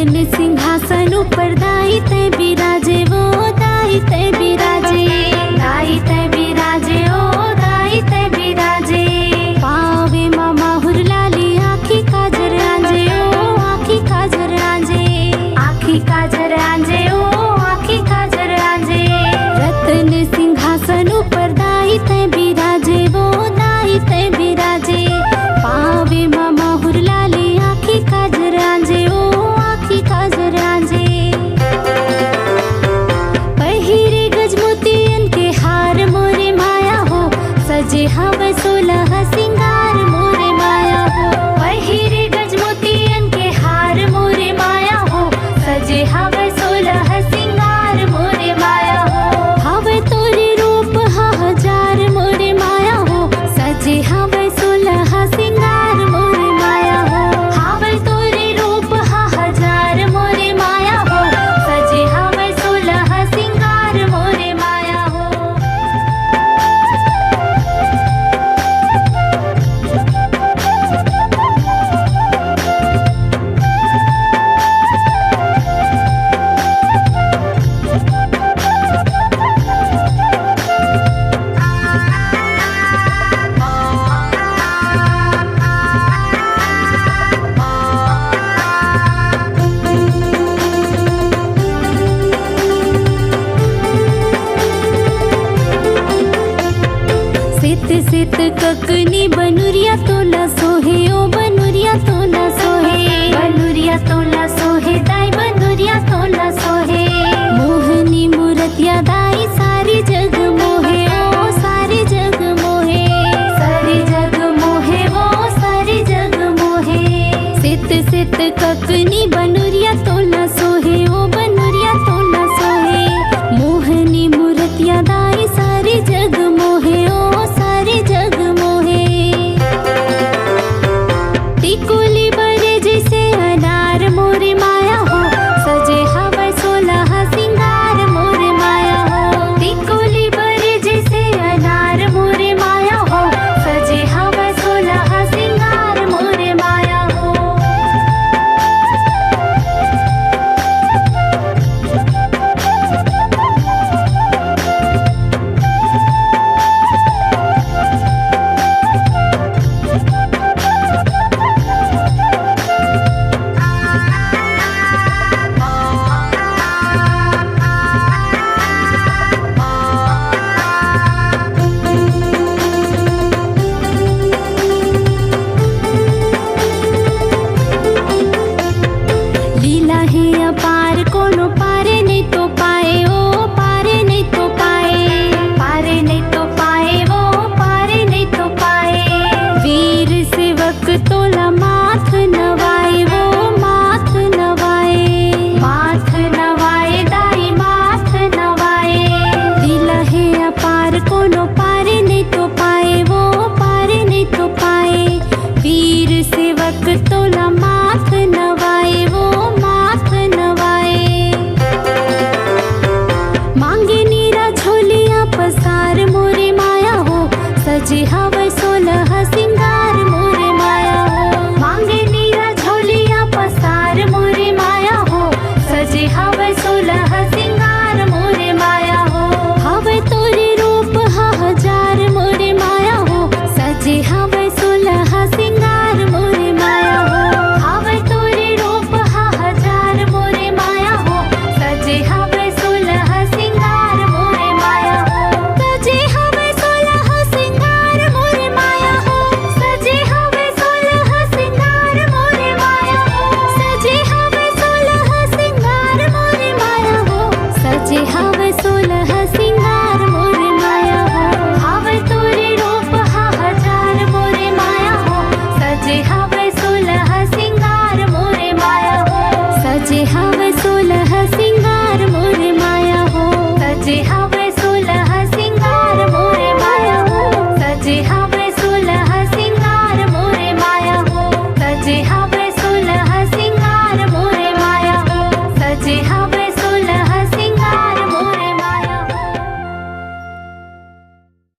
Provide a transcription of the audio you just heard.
रतन सिंहासन ऊपर दाई तय बिराजे वो दाई तय बिराजे दाई तय बिराजे ओ दाई तय बिराजे पावे मामा हुरलाली आखी काजर आंजे ओ आखी काजर आंजे आखी काजर आंजे ओ आखी काजर आंजे रतन सिंहासन ऊपर दाई तय बिराजे वो दाई तय बिराजे पावे मामा हुरलाली आखी काजर आंजे ओ आखी काजर आंजे पहिरे गजमोतियन के हार मोरे माया हो सजे हवे 16 सिंगार मोरे माया हो पहिरे गजमोतियन के हार मोरे माया हो सजे हवे 16 सिंगार मोरे माया हो हवे तोरे रूप हजार मोरे माया हो सजे हवे 16 सिंगार मोरे माया हो हवे तोरे रूप हजार मोरे माया हो सजे हवे 16 सिंगार मोरे माया हो सित सित ककनी बनुरिया तोला सोहे ओ बनुरिया तोला सोहे बनुरिया तोला सोहे दाई बनुरिया तोला सोहे मोहनी मूरतिया दाई सारी जग